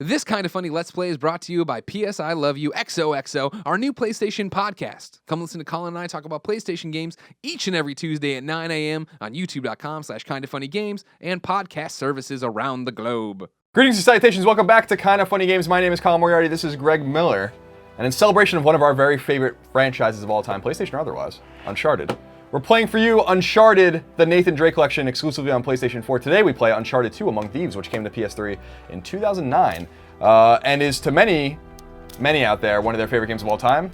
This Kind of Funny Let's Play is brought to you by PS I Love You XOXO, our new PlayStation podcast. Come listen to Colin and I talk about PlayStation games each and every Tuesday at 9 a.m. on youtube.com/kindoffunnygames and podcast services around the globe. Greetings and salutations, welcome back to Kind of Funny Games. My name is Colin Moriarty, this is Greg Miller. And in celebration of one of our very favorite franchises of all time, PlayStation or otherwise, Uncharted, we're playing for you Uncharted, the Nathan Drake collection, exclusively on PlayStation 4. Today we play Uncharted 2 Among Thieves, which came to PS3 in 2009, and is to many out there one of their favorite games of all time,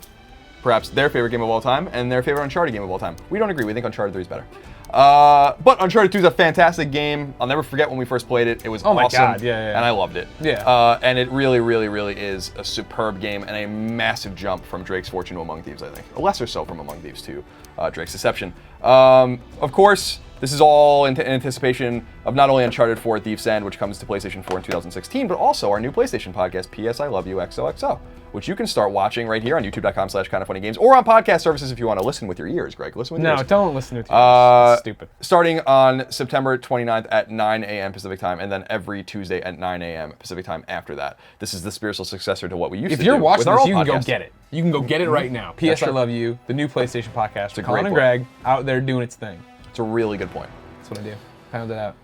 perhaps their favorite game of all time, and their favorite Uncharted game of all time. We don't agree, we think Uncharted 3 is better. But Uncharted 2 is a fantastic game. I'll never forget when we first played it. It was awesome, my God, yeah. And I loved it. Yeah. And it really is a superb game and a massive jump from Drake's Fortune to Among Thieves, I think. Lesser so from Among Thieves to Drake's Deception. Of course, this is all in anticipation of not only Uncharted 4 Thief's End, which comes to PlayStation 4 in 2016, but also our new PlayStation podcast, PS I Love You XOXO, which you can start watching right here on youtube.com/kindoffunnygames or on podcast services if you want to listen with your ears, Greg. Listen with your ears. No, don't listen with your ears. It's stupid. Starting on September 29th at 9 a.m. Pacific time, and then every Tuesday at 9 a.m. Pacific time after that. This is the spiritual successor to what we used to do. If you're watching with our this, old you can go podcast. get it. You can go get it right now. PS I Love You, the new PlayStation podcast. a Colin great and book. Greg out there doing its thing. It's a really good point. That's what I do. Pound it out.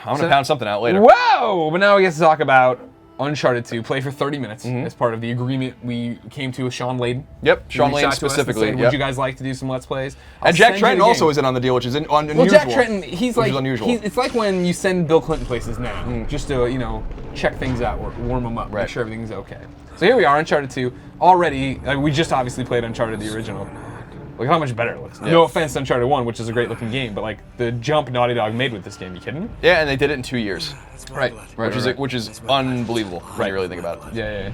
I'm going to pound something out later. Whoa! But now we get to talk about Uncharted 2. Play for 30 minutes as part of the agreement we came to with Sean Layden. Yep, Sean He reached Layden out to us and specifically. said, Yep. would you guys like to do some Let's Plays? I'll And Jack send you Trenton the also game. is in on the deal, which is unusual. Well, Jack Trenton, he's like, unusual. it's like when you send Bill Clinton places now, just to, check things out, or warm them up, Right. make sure everything's okay. So here we are, Uncharted 2. Already, we just obviously played Uncharted, the original. Look how much better it looks. Yeah. No offense to Uncharted 1, which is a great looking game, but like the jump Naughty Dog made with this game, you kidding? Yeah, and they did it in 2 years. Right. Which is unbelievable when you really think about it. Yeah.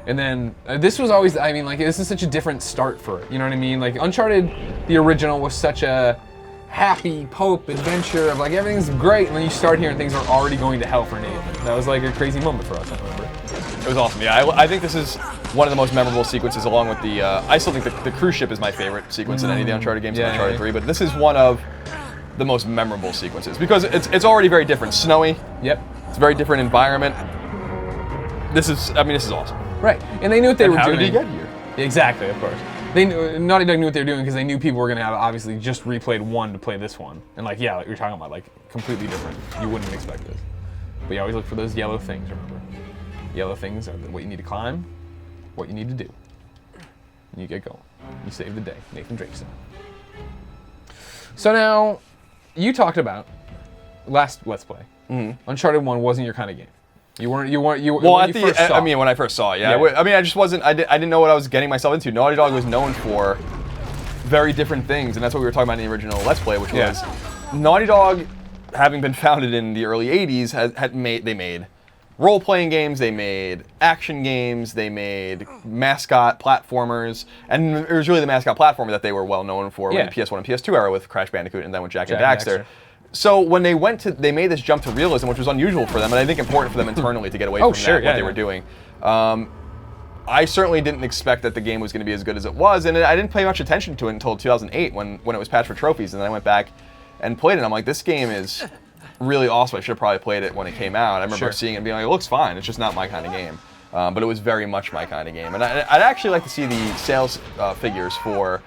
And then this was always, this is such a different start for it. You know what I mean? Like Uncharted, the original, was such a happy Pope adventure of like everything's great, and then you start here and things are already going to hell for Nathan. That was like a crazy moment for us, I remember. It was awesome. Yeah, I think this is one of the most memorable sequences, along with the. I still think the cruise ship is my favorite sequence in any of the Uncharted games, Uncharted 3. But this is one of the most memorable sequences because it's already very different. Snowy. Yep. It's a very different environment. This is awesome. Right, and they knew what they were How doing. did he get here? Exactly, of course. Naughty Dog knew what they were doing because they knew people were going to have obviously just replayed one to play this one. And like you're talking about like completely different. You wouldn't expect this. But you always look for those yellow things, remember? Yellow things are what you need to climb, what you need to do. And you get going. You save the day, Nathan Drake style. So now, you talked about last Let's Play. Uncharted 1 wasn't your kind of game. You weren't. Well, when I first saw it, yeah. Yeah. I just wasn't. I didn't know what I was getting myself into. Naughty Dog was known for very different things, and that's what we were talking about in the original Let's Play, which was Naughty Dog, having been founded in the early '80s, they made role-playing games, they made action games, they made mascot platformers, and it was really the mascot platformer that they were well known for in the PS1 and PS2 era with Crash Bandicoot and then with Jak and Daxter. So when they they made this jump to realism, which was unusual for them, and I think important for them internally to get away from what they were doing. I certainly didn't expect that the game was going to be as good as it was, and I didn't pay much attention to it until 2008 when it was patched for trophies, and then I went back and played it, and I'm like, this game is really awesome. I should have probably played it when it came out. I remember seeing it and being like, it looks fine, it's just not my kind of game. But it was very much my kind of game. And I'd actually like to see the sales figures for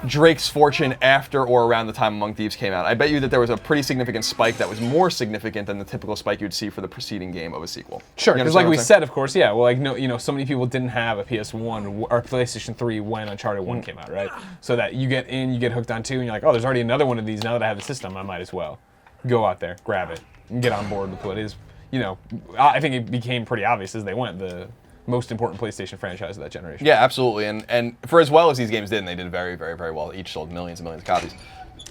Drake's Fortune after or around the time Among Thieves came out. I bet you that there was a pretty significant spike that was more significant than the typical spike you'd see for the preceding game of a sequel. Sure, because like we said, of course, yeah. Well, like so many people didn't have a PS1 or PlayStation 3 when Uncharted 1 came out, right? So that you get in, you get hooked on 2, and you're like, oh, there's already another one of these. Now that I have the system, I might as well go out there, grab it, and get on board with what is, I think it became pretty obvious as they went, the most important PlayStation franchise of that generation. Yeah, absolutely. And for as well as these games did, and they did very, very, very well, each sold millions and millions of copies.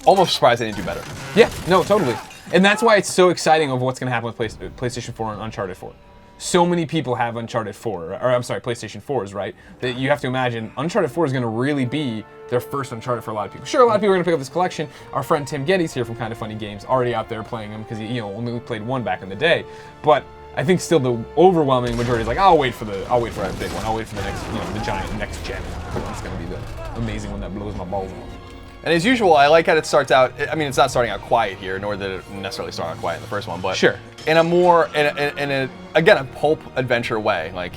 Almost surprised they didn't do better. Yeah, no, totally. And that's why it's so exciting of what's going to happen with PlayStation 4 and Uncharted 4. So many people have Uncharted 4, or I'm sorry, PlayStation 4s, right? That you have to imagine Uncharted 4 is going to really be their first Uncharted for a lot of people. Sure, a lot of people are going to pick up this collection. Our friend Tim Gettys here from Kind of Funny Games already out there playing them because he only played one back in the day. But I think still the overwhelming majority is like, I'll wait for the big one. I'll wait for the next, the giant next gen. It's going to be the amazing one that blows my balls off. And as usual, I like how it starts out. I mean, it's not starting out quiet here, nor did it necessarily start out quiet in the first one. But sure, in a more, again, a pulp adventure way. Like,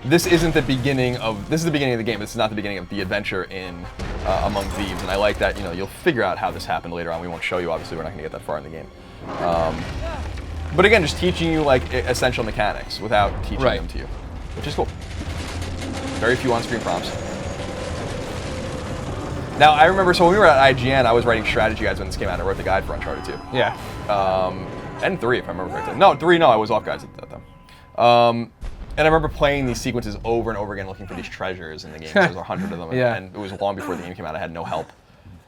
this isn't the beginning of, this is the beginning of the game. This is not the beginning of the adventure in Among Thieves. And I like that, you'll figure out how this happened later on. We won't show you, obviously, we're not gonna get that far in the game. But again, just teaching you like essential mechanics without teaching them to you, which is cool. Very few on-screen prompts. Now, I remember, so when we were at IGN, I was writing strategy guides when this came out. I wrote the guide for Uncharted 2. Yeah. And 3, if I remember correctly. No, 3, no, I was off guides at that time. And I remember playing these sequences over and over again looking for these treasures in the game. There was 100 of them, and it was long before the game came out. I had no help.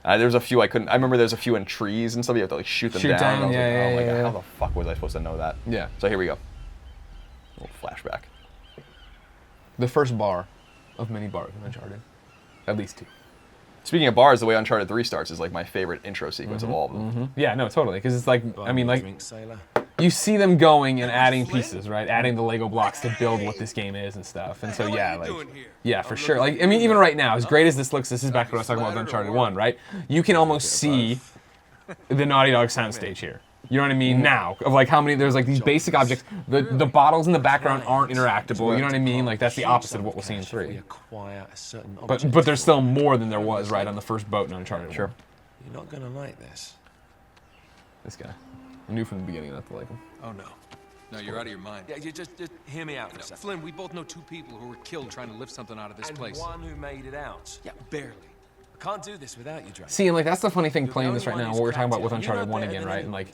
There was a few I couldn't. I remember there's a few in trees and stuff. You have to like shoot them down. I was like, oh my god, how the fuck was I supposed to know that? Yeah. So here we go. A little flashback. The first bar of many bars in Uncharted. At least 2. Speaking of bars, the way Uncharted 3 starts is like my favorite intro sequence of all of them. Yeah, no, totally. Because it's like, I mean, like, you see them going and adding pieces, right? Adding the Lego blocks to build what this game is and stuff. And so, yeah, like, yeah, for sure. Like, I mean, even right now, as great as this looks, this is back to what I was talking about with Uncharted 1, right? You can almost see the Naughty Dog soundstage here. You know what I mean? Now, of like how many, there's like these basic objects. The bottles in the background aren't interactable. You know what I mean? Like, that's the opposite of what we'll see in 3. But there's still more than there was, right, on the first boat in Uncharted 1. Sure. You're not gonna like this. This guy. I knew from the beginning not to like him. Oh no. No, you're out of your mind. Yeah, you just hear me out for a second. Flynn, we both know 2 people who were killed trying to lift something out of this place. One who made it out. Yeah, barely. I can't do this without you, Drake. See, and like that's the funny thing playing this right now, what we're talking about with Uncharted 1 again, right? And like,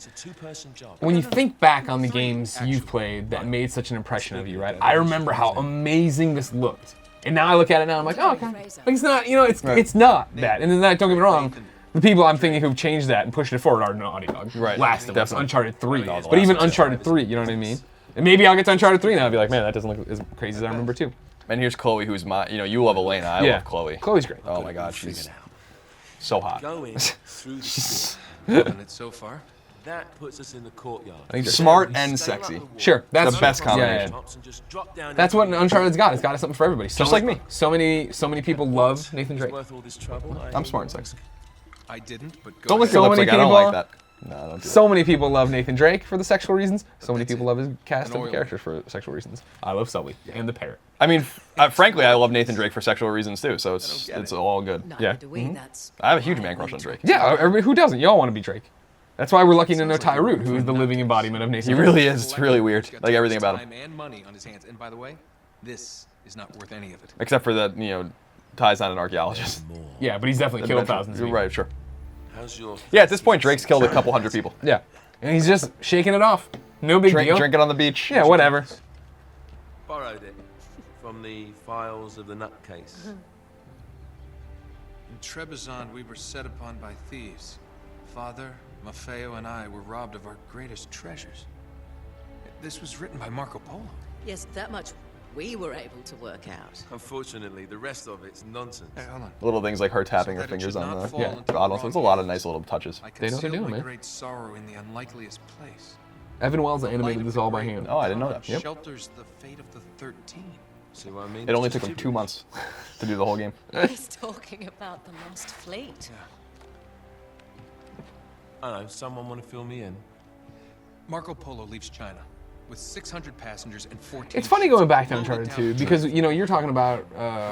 when you think back on the games you've played that made such an impression of you, right? I remember how amazing this looked. And now I look at it now, I'm like, oh, okay. Like, it's not, it's not that. And then don't get me wrong, the people I'm thinking who've changed that and pushed it forward are Naughty Dog. Right. Last of Us, Definitely. Uncharted 3. But even Uncharted 3, you know what I mean? And maybe I'll get to Uncharted 3 now and be like, man, that doesn't look as crazy as I remember too. And here's Chloe, who's my, you love Elena. I love Chloe. Chloe's great. Oh my god, she's so hot. Going through the door. Done it so far. That puts us in the courtyard. I think Smart and sexy. Sure, that's the best combination. That's what Uncharted's got. It's got something for everybody. Just like me. So many people love Nathan Drake. Worth all this trouble. I'm smart and sexy. I didn't, but go Don't look at ahead. your So lips many like I don't like people- that. No, don't do So many people love Nathan Drake for the sexual reasons. So many people love his cast An of oil. characters for sexual reasons. I love Sully and the parrot. I mean, frankly, I love Nathan Drake for sexual reasons too, so it's all good. Neither Yeah. do we. That's I have a huge man crush on Drake. Yeah, everybody, who doesn't? Y'all want to be Drake. That's why we're lucky to know Ty Root, who is the living embodiment of Nathan He Drake. really is. It's really weird. He's got Like too everything much about him. time and money on his hands. And by the way, this is not worth any of it. Except for that, Ty's not an archaeologist. Yeah, but he's definitely killed Adventure- thousands of You're people. right, sure. How's your Yeah, at this point, Drake's killed a couple hundred people. Yeah, and he's just shaking it off. No big deal. Drinking on the beach. Yeah, whatever. borrowed it from the files of the nutcase? In Trebizond, we were set upon by thieves. Father, Maffeo, and I were robbed of our greatest treasures. This was written by Marco Polo. yes, that much we were able to work out. Unfortunately, the rest of it's nonsense. Hey, hold on. Little things like her tapping her that it fingers should on not the fall into the bottle. So wrong it's a lot of hands. nice little touches. I They know what they're concealed doing, my man. great sorrow in the unlikeliest place. Evan Wells The light animated of this the all by great hand. Oh, I didn't know that. God Yep. Shelters the fate of the 13. See what I mean? It only took him 2 months to do the whole game. He's talking about the lost fleet. I don't know. Someone want to fill me in? Marco Polo leaves China with 600 passengers and 14 It's funny ships going back to loaded Uncharted down 2 with because treasure. you're talking about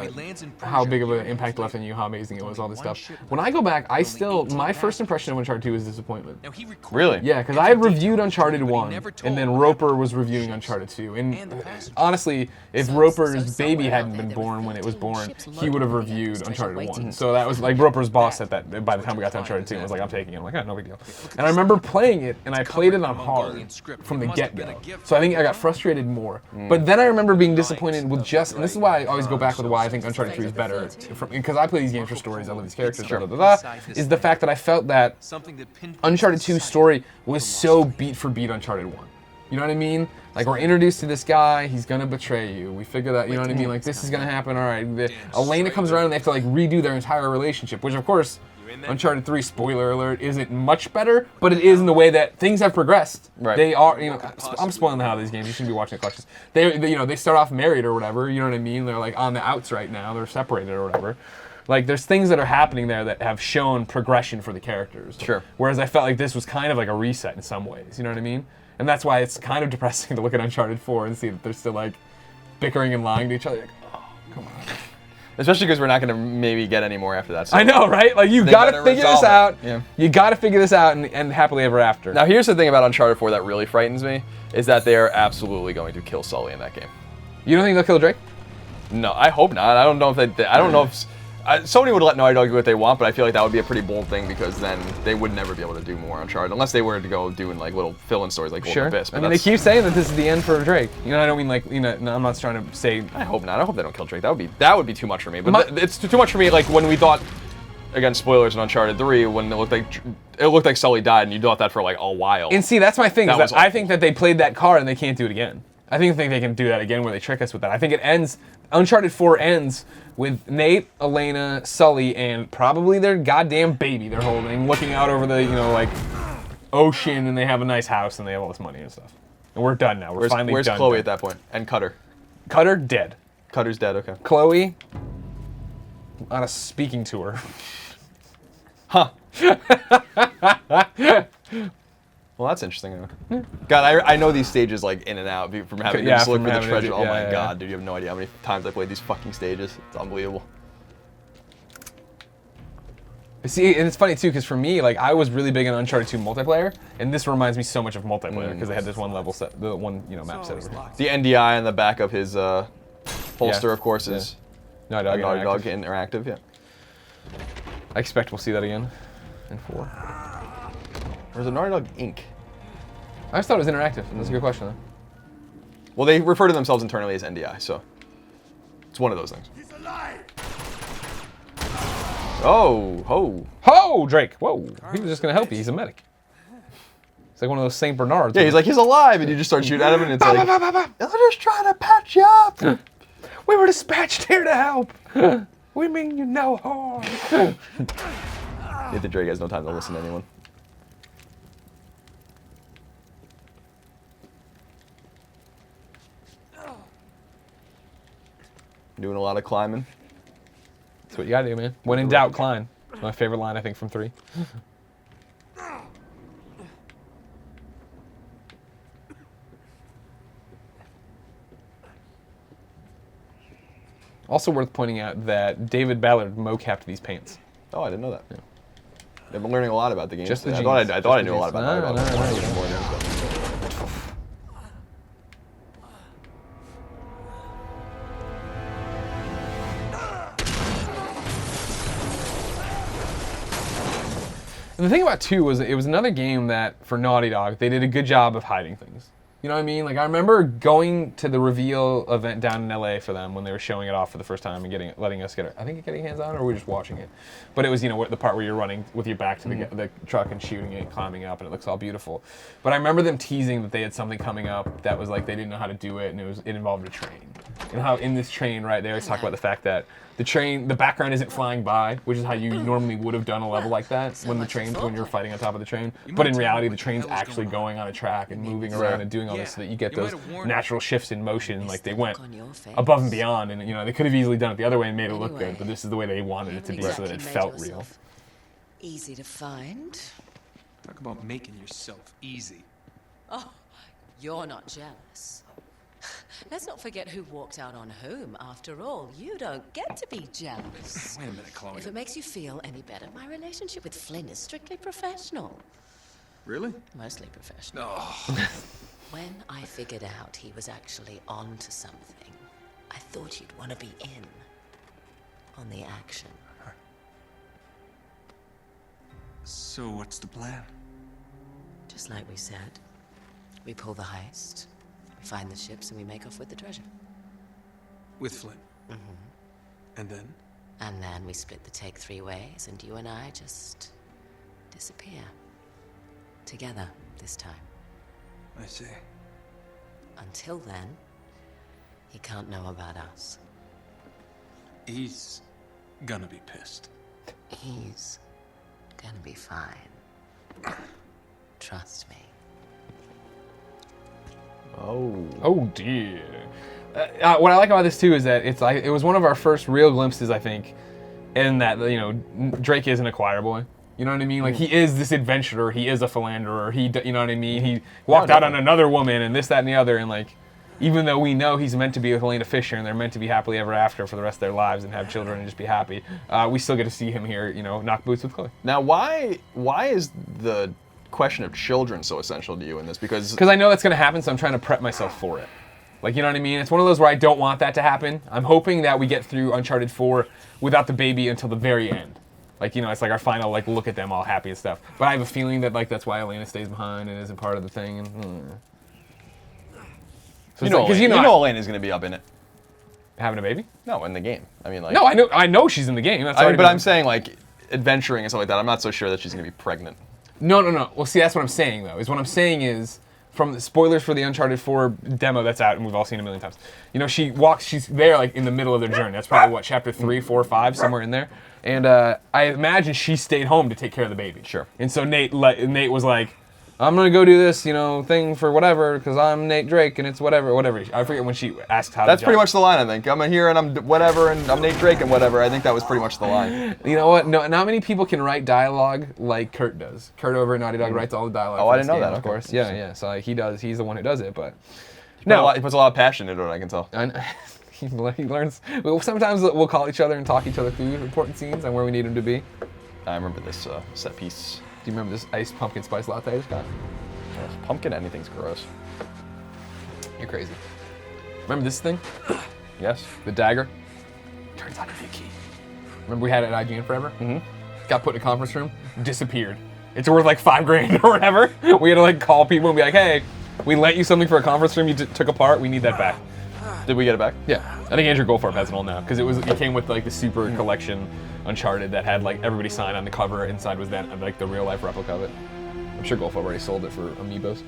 He lands in how Persia big of a an year and a impact half left on you, how amazing it was, all this One stuff. ship When I go back, I only still 18 my first passengers. impression of Uncharted 2 is disappointment. Now, he recorded Really? Yeah, because every I had detail reviewed of Uncharted but he 1, never and told then what Roper happened was to the reviewing ships Uncharted 2. and the And passengers. honestly, if So Roper's baby somewhere hadn't out been there, there were born when it was 13 born, ships he would have loaded with reviewed treasure Uncharted waiting 1. to So be that was like Roper's boss at that. By the time we got to Uncharted 2, was like, I'm taking it. I'm like, oh, no big deal. And I remember playing it, and I played it on hard from the get-go. So I think I got frustrated more. But then I remember being disappointed with just, and this is why I always go back with why I think Uncharted 3 is better, because I play these games for stories, I love these characters, blah, blah, blah, blah, is the fact that I felt that Something that pinpoints Uncharted the 2's site story was of the so lost beat for beat Uncharted 1. You know what I mean? Like, we're introduced to this guy, he's gonna betray you. We figure that, you know what I mean? Like, this is gonna happen, all right. Elena comes around and they have to, like, redo their entire relationship, which, of course, Uncharted 3, spoiler alert, isn't much better, but it is in the way that things have progressed. Right. They are, I'm spoiling the hell out of these games. You shouldn't be watching the collections. They start off married or whatever, you know what I mean? They're, like, on the outs right now. They're separated or whatever. Like, there's things that are happening there that have shown progression for the characters. Sure. Whereas I felt like this was kind of like a reset in some ways, you know what I mean? And that's why it's kind of depressing to look at Uncharted 4 and see that they're still like bickering and lying to each other. Like, oh, come on. Especially because we're not going to maybe get any more after that. So I know, right? Like, you they got to better figure this resolve it. out. Yeah. You got to figure this out and happily ever after. Now, here's the thing about Uncharted 4 that really frightens me, is that they are absolutely going to kill Sully in that game. You don't think they'll kill Drake? No, I hope not. I don't know if they. I don't know if Sony would let Naughty Dog do what they want, but I feel like that would be a pretty bold thing because then they would never be able to do more Uncharted unless they were to go doing like little fill-in stories like Golden Abyss. I mean, they keep saying that this is the end for Drake. You know, I don't mean like, you know, no, I'm not trying to say. I hope not. I hope they don't kill Drake. That would be too much for me. But it's too much for me. Like when we thought, again, spoilers in Uncharted 3, when it looked like Sully died, and you thought that for like a while. And see, that's my thing. That Is was that I awful. think that they played that card and they can't do it again. I think they can do that again where they trick us with that. I think it ends. Uncharted 4 ends with Nate, Elena, Sully, and probably their goddamn baby they're holding, looking out over the, you know, like, ocean, and they have a nice house, and they have all this money and stuff. And we're done now. We're finally where's done. Chloe at that point? And Cutter. Cutter, dead. Cutter's dead. Okay. Chloe, on a speaking tour. Huh. Well, that's interesting. Anyway. God, I know these stages like in and out from having to just look for the treasure. Oh my god, dude, you have no idea how many times I played these fucking stages. It's unbelievable. See, and it's funny too, because for me, like, I was really big on Uncharted 2 multiplayer, and this reminds me so much of multiplayer because they had this one level set, the one, you know, map set. The NDI on the back of his holster, of course, is Naughty Dog Naughty Dog Interactive. Interactive. Yeah. I expect we'll see that again in 4. Or is it Naughty Dog Inc? I just thought it was interactive, and that's a good question, though. Well, they refer to themselves internally as NDI, so it's one of those things. He's alive. Oh, ho. Ho, Drake! Whoa, he was just gonna help you. He's a medic. It's like one of those Saint Bernards. Yeah, he's like, he's alive, and you just start shooting at him, and it's like, I'm just trying to patch you up. We were dispatched here to help. We mean you no harm. Nathan Drake has no time to listen to anyone. Doing a lot of climbing. That's what you gotta do, man. When in doubt, climb. My favorite line, I think, from 3. Also worth pointing out that David Ballard mocapped these paints. Oh, I didn't know that. Yeah. I've been learning a lot about the game. Just the I jeans. thought I knew a lot about No, Naughty Dog. no, you don't. More than that. And the thing about 2 was it was another game that, for Naughty Dog, they did a good job of hiding things. You know what I mean? Like, I remember going to the reveal event down in LA for them when they were showing it off for the first time and letting us get it. I think getting hands on, or were we just watching it? But it was, you know, the part where you're running with your back to the truck and shooting it, climbing up, and it looks all beautiful. But I remember them teasing that they had something coming up that was like they didn't know how to do it, and it involved a train. And how in this train, right, they always talk about the fact that the background isn't flying by, which is how you normally would have done a level like that when you're fighting on top of the train. But in reality, the train's actually going on a track and moving around and doing all this so that you get those natural shifts in motion. Like, they went above and beyond, and, you know, they could have easily done it the other way and made it look good, but this is the way they wanted it to be so that it felt real. Easy to find. Talk about making yourself easy. Oh, you're not jealous. Let's not forget who walked out on whom. After all, you don't get to be jealous. Wait a minute, Chloe. If it makes you feel any better, my relationship with Flynn is strictly professional. Really? Mostly professional. Oh. When I figured out he was actually on to something, I thought you'd want to be in on the action. So what's the plan? Just like we said, we pull the heist, we find the ships, and we make off with the treasure. With Flynn? And then? And then we split the take 3 ways, and you and I just disappear. Together, this time. I see. Until then, he can't know about us. He's gonna be pissed. He's gonna be fine. Trust me. Oh dear. What I like about this too is that it was one of our first real glimpses, I think, in that, you know, Drake is an choir boy. You know what I mean? Like, he is this adventurer. He is a philanderer. You know what I mean? He walked out on another woman and this, that, and the other. And, like, even though we know he's meant to be with Elena Fisher and they're meant to be happily ever after for the rest of their lives and have children and just be happy, we still get to see him here, you know, knock boots with Chloe. Now, why is the question of children so essential to you in this? Because I know that's going to happen, so I'm trying to prep myself for it. Like, you know what I mean? It's one of those where I don't want that to happen. I'm hoping that we get through Uncharted 4 without the baby until the very end. Like, you know, it's like our final, like, look at them all happy and stuff. But I have a feeling that, like, that's why Elena stays behind and isn't part of the thing. And, So you know, Elena's going to be up in it. Having a baby? No, in the game. I mean, like. No, I know she's in the game. That's but I'm saying, like, adventuring and stuff like that. I'm not so sure that she's going to be pregnant. No. Well, see, that's what I'm saying, though. What I'm saying is, from the spoilers for the Uncharted 4 demo that's out, and we've all seen a million times. You know, she's there, like, in the middle of their journey. That's probably, what, chapter 3, 4, 5, somewhere in there. And I imagine she stayed home to take care of the baby. Sure. And so Nate was like, I'm going to go do this, you know, thing for whatever, because I'm Nate Drake, and it's whatever. I forget when she asked how That's pretty much the line, I think. I'm here, and I'm whatever, and I'm Nate Drake, and whatever. I think that was pretty much the line. You know what? No, not many people can write dialogue like Kurt does. Kurt over at Naughty Dog writes all the dialogue. Oh, for I this didn't know game, that. of course. Okay. Yeah. So like, he does. He's the one who does it, but. He puts a lot of passion into it, I can tell. He learns. Sometimes we'll call each other and talk each other through important scenes and where we need him to be. I remember this set piece. Do you remember this iced pumpkin spice latte I just got? Pumpkin, anything's gross. You're crazy. Remember this thing? Yes. The dagger? Turns out to be a key. Remember we had it at IGN forever? Mm-hmm. Got put in a conference room, disappeared. It's worth like $5,000 or whatever. We had to like call people and be like, hey, we lent you something for a conference room you took apart. We need that back. Did we get it back? Yeah. I think Andrew Goldfarb has it all now because it came with like the super collection Uncharted that had like everybody sign on the cover. Inside was that like the real life replica of it. I'm sure Goldfarb already sold it for amiibos.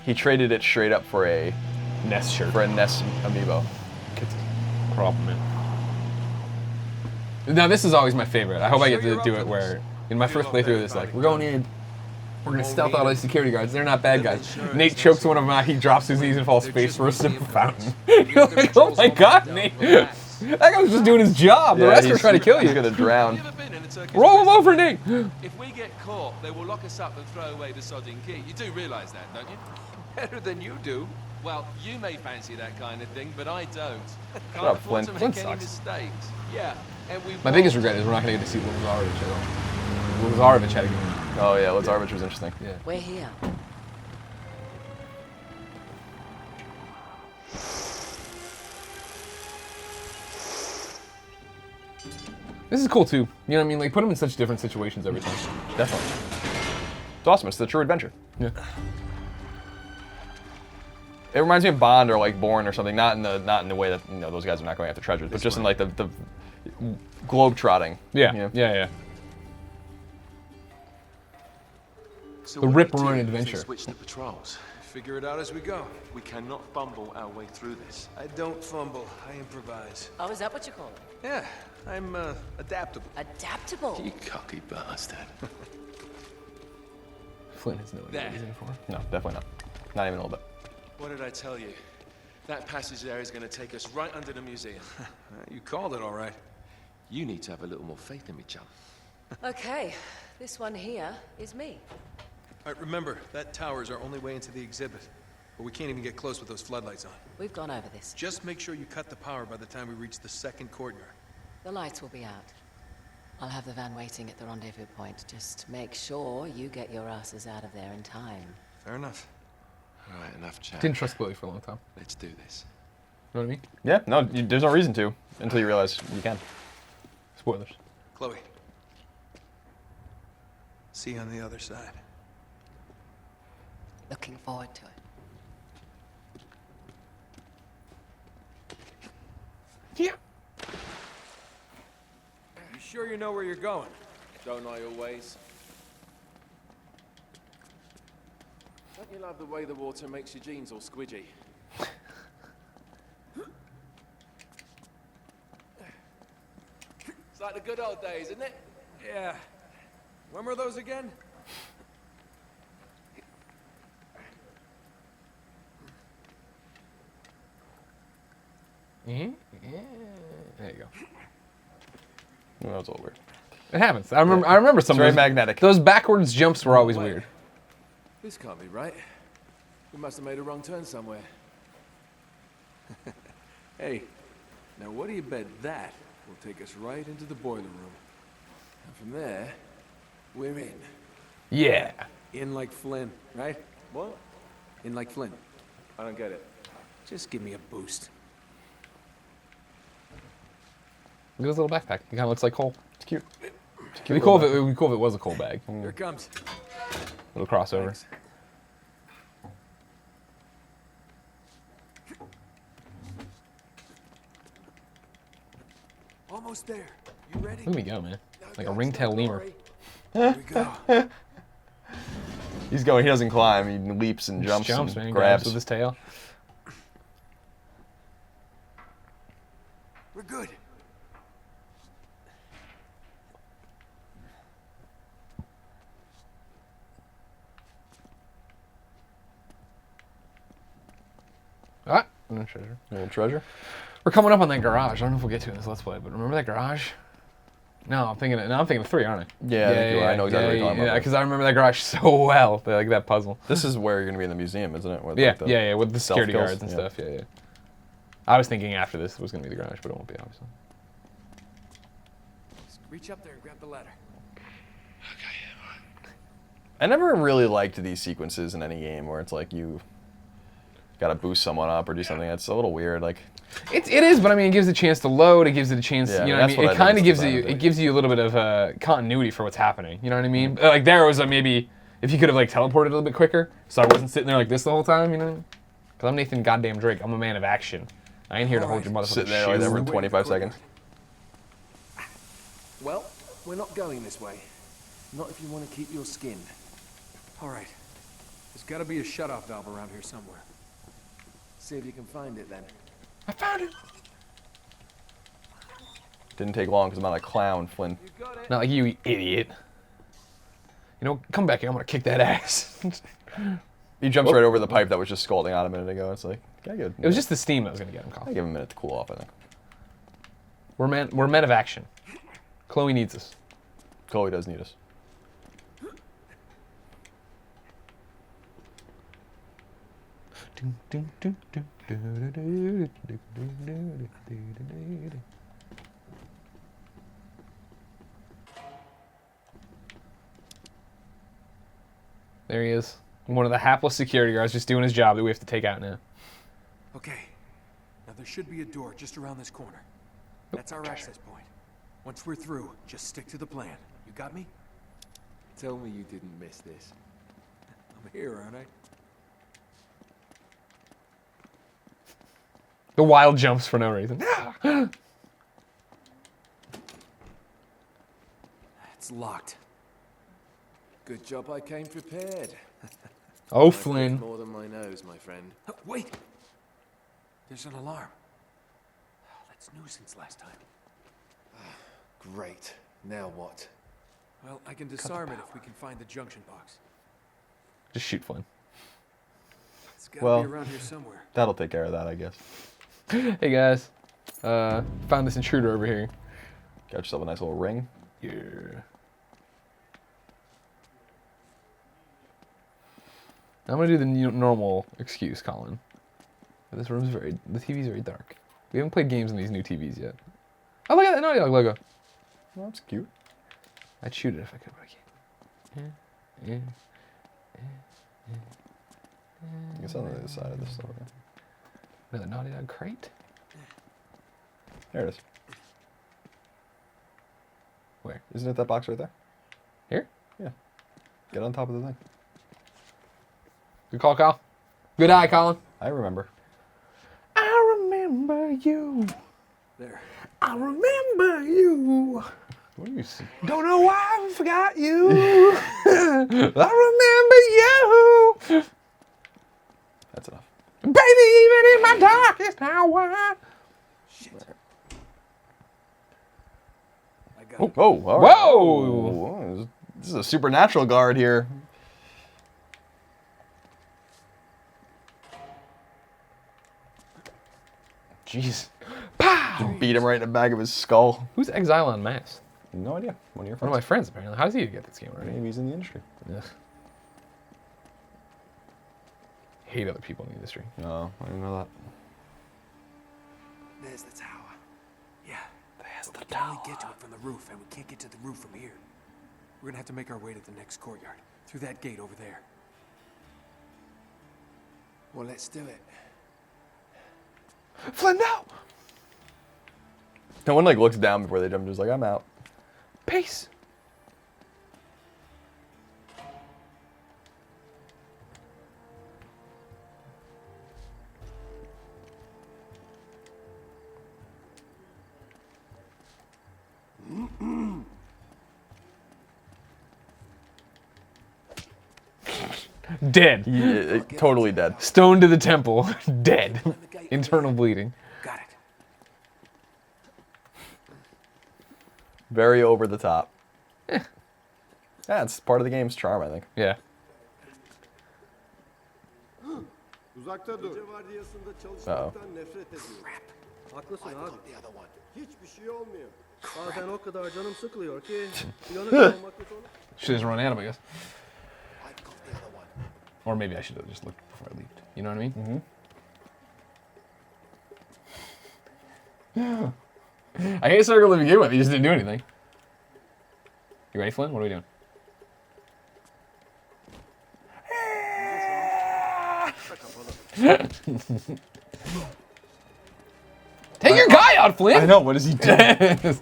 He traded it straight up for a Ness shirt. For a Ness amiibo. It's a problem, man. Now this is always my favorite. I hope I get to do it where in my first playthrough of this, like, we're going in. We're gonna stealth all these security guards. They're not bad guys. Nate chokes one of them out. He drops his knees and falls face first in the fountain. You're like, oh my god, Nate. That guy was just doing his job. The rest were trying to kill you. He's gonna drown. Roll him over, Nate. If we get caught, they will lock us up and throw away the sodding key. You do realise that, don't you? Better than you do. Well, you may fancy that kind of thing, but I don't. Can't up, afford Flint. to make Flint any sucks. mistakes. Yeah, and we. My biggest regret is we're not gonna get to see Lazarovich at all. Lazarovich had a game. Oh yeah, Lazarovich was interesting. Yeah. We're here. This is cool too. You know what I mean? Like, put him in such different situations every time. Definitely. It's awesome. It's the true adventure. Yeah. It reminds me of Bond or like Bourne or something. Not in the way that those guys are not going after treasures, but just in like the globe trotting. Yeah. Yeah. So The what Rip do we Roaring do? adventure. Switch the patrols. Figure it out as we go. We cannot fumble our way through this. I don't fumble, I improvise. Oh, is that what you call it? Yeah, I'm adaptable. Adaptable. You cocky bastard. Flint has no idea what he's in for. No, definitely not. Not even a little bit. What did I tell you? That passage there is going to take us right under the museum. You called it all right. You need to have a little more faith in me, chum. Okay, this one here is me. All right, remember, that tower is our only way into the exhibit. But we can't even get close with those floodlights on. We've gone over this. Just make sure you cut the power by the time we reach the second courtyard. The lights will be out. I'll have the van waiting at the rendezvous point. Just make sure you get your asses out of there in time. Fair enough. All right, enough chat. Didn't trust Chloe for a long time. Let's do this. You know what I mean? Yeah. No, there's no reason to until you realize you can. Spoilers. Chloe. See you on the other side. Looking forward to it. Yeah. You sure you know where you're going? Don't I always? Don't you love the way the water makes your jeans all squidgy? It's like the good old days, isn't it? Yeah. When were those again? Yeah. There you go. That was a little weird. It happens. I remember some It's very of those, magnetic. Those backwards jumps were always Wait. weird. This can't be right. We must have made a wrong turn somewhere. Hey, now what do you bet that will take us right into the boiler room? And from there, we're in. Yeah. In like Flynn, right? What? In like Flynn. I don't get it. Just give me a boost. Look at his little backpack. He kind of looks like coal. It's cute. It'd be cool if it was a coal bag. Here it comes. Little crossover. Thanks. Almost there. You ready? Look at me go, man. Now, Like a guys, ringtail don't lemur. worry. Here we go. He's going. He doesn't climb. He leaps and Just jumps, man. and Grabs grabs. with his tail. We're good. Ah, no treasure. A little treasure. We're coming up on that garage. I don't know if we'll get to it in this Let's Play, but remember that garage? No, I'm thinking of 3, aren't I? Yeah, I think you are. I know exactly what you're talking about. Yeah, because I remember that garage so well. Like that puzzle. This is where you're gonna be in the museum, isn't it? With, Yeah, like, the yeah, with the security self-kills? guards and Yeah. stuff. Yeah, yeah. I was thinking after this was gonna be the garage, but it won't be, obviously. Just reach up there and grab the ladder. I never really liked these sequences in any game where it's like you gotta boost someone up or do something. It's a little weird. Like, It is, but I mean, it gives it a chance to load. It gives it a chance. Yeah, You know what I that's mean? what It I think kind of is gives the you. benefit. It gives you a little bit of continuity for what's happening. You know what I mean? Like there was maybe if you could have like teleported a little bit quicker, so I wasn't sitting there like this the whole time. You know? Because I'm Nathan goddamn Drake. I'm a man of action. I ain't here to hold your motherfucking sitting there like that shoe. for 25 seconds. Well, we're not going this way. Not if you want to keep your skin. All right. There's got to be a shut-off valve around here somewhere. See if you can find it then. I found it. Didn't take long because I'm not a clown, Flynn. You got it. Not like you idiot. You know, come back here. I'm gonna kick that ass. He jumps right over the pipe that was just scalding out a minute ago. It's like, can I give It was just the steam that was gonna get him I caught. give him a minute to cool off, I think. We're men of action. Chloe needs us. Chloe does need us. There he is. One of the hapless security guards just doing his job that we have to take out now. Okay. Now there should be a door just around this corner. That's our access point. Once we're through, just stick to the plan. You got me? Tell me you didn't miss this. I'm here, aren't I? The wild jumps for no reason. It's locked. Good job I came prepared. Oh, My Flynn. foot's more than my nose, my friend. Wait! There's an alarm. That's new since last time. Great. Now what? Well, I can disarm it if we can find the junction box. Just shoot Flynn. It's gotta Well- be around here somewhere. That'll take care of that, I guess. Hey guys, found this intruder over here. Got yourself a nice little ring. Yeah. I'm gonna do the normal excuse, Colin. This room's the TV's very dark. We haven't played games on these new TVs yet. Oh, look at that Naughty Dog logo. Well, that's cute. I'd shoot it if I could, but I can't. I guess on the other side of this door. Another Naughty Dog crate? There it is. Where? Isn't it that box right there? Here? Yeah. Get on top of the thing. Good call, Kyle. Good eye, Colin. I remember. I remember you. There. I remember you. What do you see? Don't know why I forgot you. I remember you. That's enough. Baby, even in my darkest hour. Shit. I got Oh, it. all right. Whoa. Whoa. This is a supernatural guard here. Jeez. Pow. Beat him right in the back of his skull. Who's Exile on Mass? No idea. One of your One of my friends. friends, apparently. How does he get this game already? Maybe he's in the industry. Ugh. Hate other people in the industry. No, I didn't know that. There's the tower. Yeah. There's But we can only get to it from the roof, and we can't get to the roof from here. We're gonna have to make our way to the next courtyard, through that gate over there. Well, let's do it. Flynn, no! No one like looks down before they jump. Just like I'm out. Peace. Dead. Totally dead. Stoned to the temple. Dead. Internal bleeding. Got it. Very over the top. Yeah, it's part of the game's charm, I think. Yeah. Uzakta dur. Gece vardiyasında Uh-oh. çalışmaktan nefret ediyorum. Haklısın abi. The other one. Hiçbir şey olmuyor. Bazen o kadar canım sıkılıyor ki uyanık olmakta zorlanıyorum. Should just run at him, I guess. I've got the other one. Or maybe I should have just looked before I left. You know what I mean? I hate circle to begin with. You just didn't do anything. You ready, Flynn? What are we doing? Take your guy out, Flynn! I know. What does he do?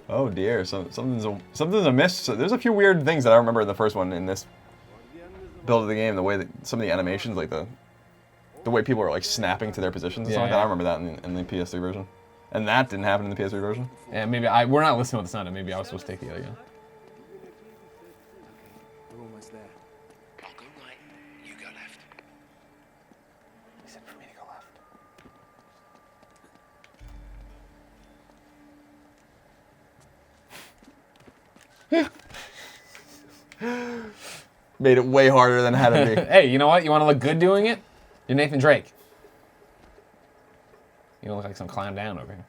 Oh dear. Something's amiss. So there's a few weird things that I remember in the first one in this build of the game. The way that some of the animations, like the way people are like snapping to their positions and stuff like that. I remember that in the PS3 version, and that didn't happen in the PS3 version. Yeah, maybe we're not listening to what the sound of. Maybe I was supposed to take the other guy. We're almost there. I'll go right, you go left. He said for me to go left. Made it way harder than it had to be. Hey, you know what? You want to look good doing it? You're Nathan Drake. You don't look like some clown down over here.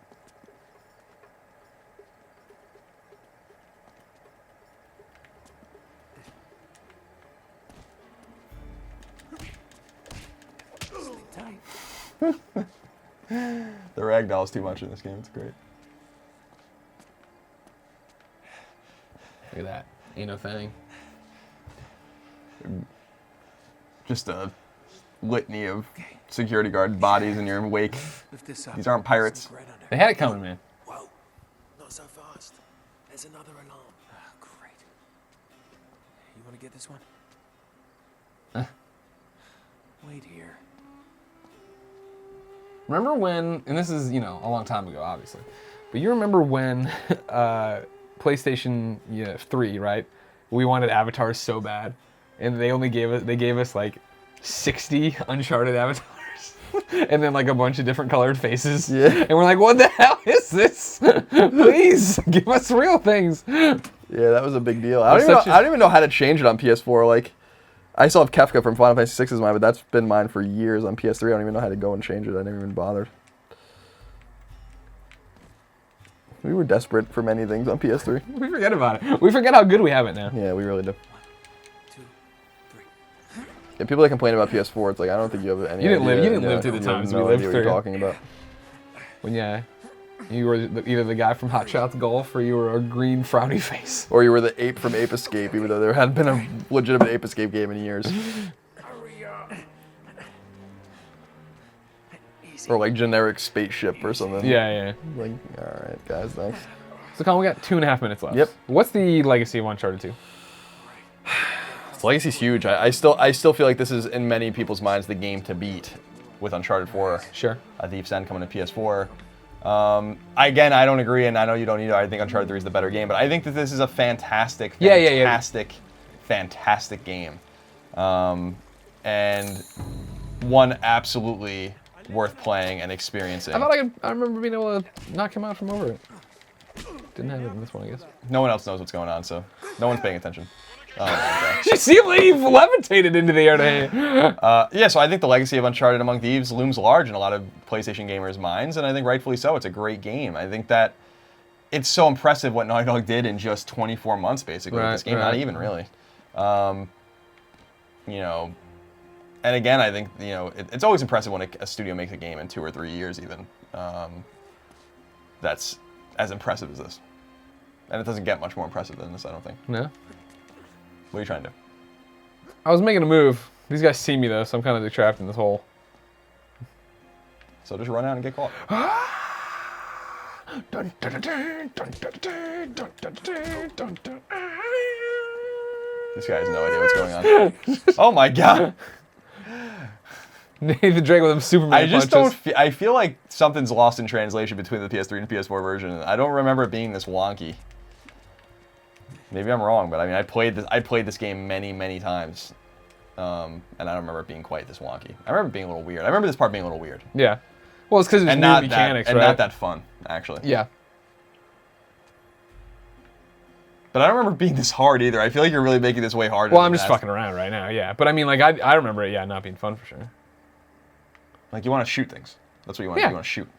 The ragdoll's too much in this game. It's great. Look at that. Ain't no thing. Just a litany of security guard bodies in your wake. Lift this up. These aren't pirates. Right under. They had it coming, man. Whoa. Not so fast. There's another alarm. Ah, great. You want to get this one? Wait here. Remember when, and this is, a long time ago, obviously, but you remember when PlayStation 3, right? We wanted avatars so bad, and they gave us like 60 Uncharted avatars, and then like a bunch of different colored faces. Yeah. And we're like, what the hell is this? Please give us real things. Yeah, that was a big deal. I don't even know how to change it on PS4. Like, I still have Kefka from Final Fantasy VI as mine, but that's been mine for years on PS3. I don't even know how to go and change it. I never even bothered. We were desperate for many things on PS3. We forget about it. We forget how good we have it now. Yeah, we really do. 1, 2, 3. Yeah, people that complain about PS4, it's like, I don't think you have any You didn't idea. live through the You have times no we lived idea what through. you're talking about. When you were either the guy from Hot Shots Golf or you were a green frowny face. Or you were the ape from Ape Escape, even though there hadn't been a legitimate Ape Escape game in years. Hurry up. Easy. Or like generic spaceship or something. Yeah. Like, alright, guys, thanks. So Colin, we got 2.5 minutes left. Yep. What's the legacy of Uncharted 2? The legacy's huge. I still feel like this is, in many people's minds, the game to beat with Uncharted 4. Sure. Thief's End coming to PS4. Again, I don't agree, and I know you don't either. I think Uncharted 3 is the better game, but I think that this is a fantastic game. And one absolutely worth playing and experiencing. I remember being able to knock him out from over it. Didn't have it in this one, I guess. No one else knows what's going on, so no one's paying attention. You see, he levitated into the air Yeah, so I think the legacy of Uncharted Among Thieves looms large in a lot of PlayStation gamers' minds, and I think rightfully so. It's a great game. I think that it's so impressive what Naughty Dog did in just 24 months, basically. With this game, not even really. You know, and again, I think it's always impressive when a studio makes a game in 2 or 3 years, even. That's as impressive as this, and it doesn't get much more impressive than this, I don't think. No. What are you trying to do? I was making a move. These guys see me though, so I'm kind of trapped in this hole. So just run out and get caught. This guy has no idea what's going on. Oh my god! Nathan Drake with them Superman I just punches. don't. I feel like something's lost in translation between the PS3 and PS4 version. I don't remember it being this wonky. Maybe I'm wrong, but I mean, I played this game many times, and I don't remember it being quite this wonky. I remember it being a little weird. I remember this part being a little weird. Yeah. Well, it's because it's new mechanics, and right? not that fun, actually. Yeah. But I don't remember it being this hard either. I feel like you're really making this way harder. Well, than I'm just that. fucking around right now, yeah. But I mean, like, I remember it, yeah, not being fun for sure. Like, you want to shoot things. That's what you want. Yeah. You want to shoot.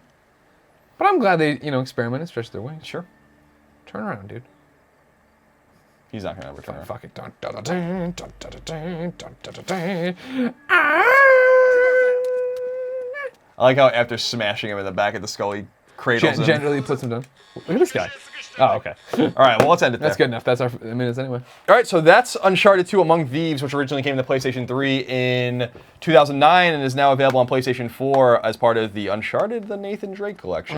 But I'm glad they, experimented, stretched their wings. Sure. Turn around, dude. He's not going to ever turn around. Fuck it. Dun, dun, dun, dun, dun, dun, dun, dun, dun, dun. I like how after smashing him in the back of the skull, he cradles him. Gently puts him down. Look at this guy. Oh, okay. All right, well, let's end it there. That's good enough. That's our minutes anyway. All right, so that's Uncharted 2 Among Thieves, which originally came to PlayStation 3 in 2009 and is now available on PlayStation 4 as part of the Uncharted, the Nathan Drake collection.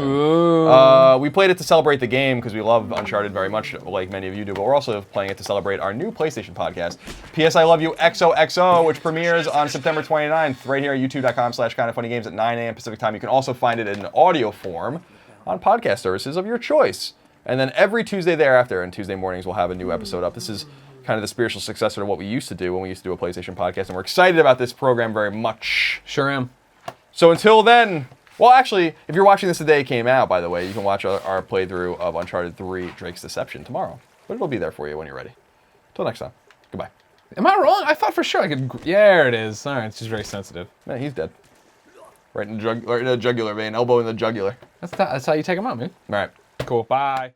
We played it to celebrate the game because we love Uncharted very much, like many of you do, but we're also playing it to celebrate our new PlayStation podcast, PS I Love You XOXO, which premieres on September 29th right here at youtube.com/kindoffunnygames at 9 a.m. Pacific time. You can also find it in audio form on podcast services of your choice. And then every Tuesday thereafter, and Tuesday mornings, we'll have a new episode up. This is kind of the spiritual successor to what we used to do when we used to do a PlayStation podcast, and we're excited about this program very much. Sure am. So until then, well, actually, if you're watching this the day it came out, by the way, you can watch our playthrough of Uncharted 3 Drake's Deception tomorrow. But it'll be there for you when you're ready. Until next time, goodbye. Am I wrong? I thought for sure I could... Yeah, there it is. All right, it's just very sensitive. Man, he's dead. Right in the jugular vein, elbow in the jugular. That's how you take him out, man. All right. Cool. Bye.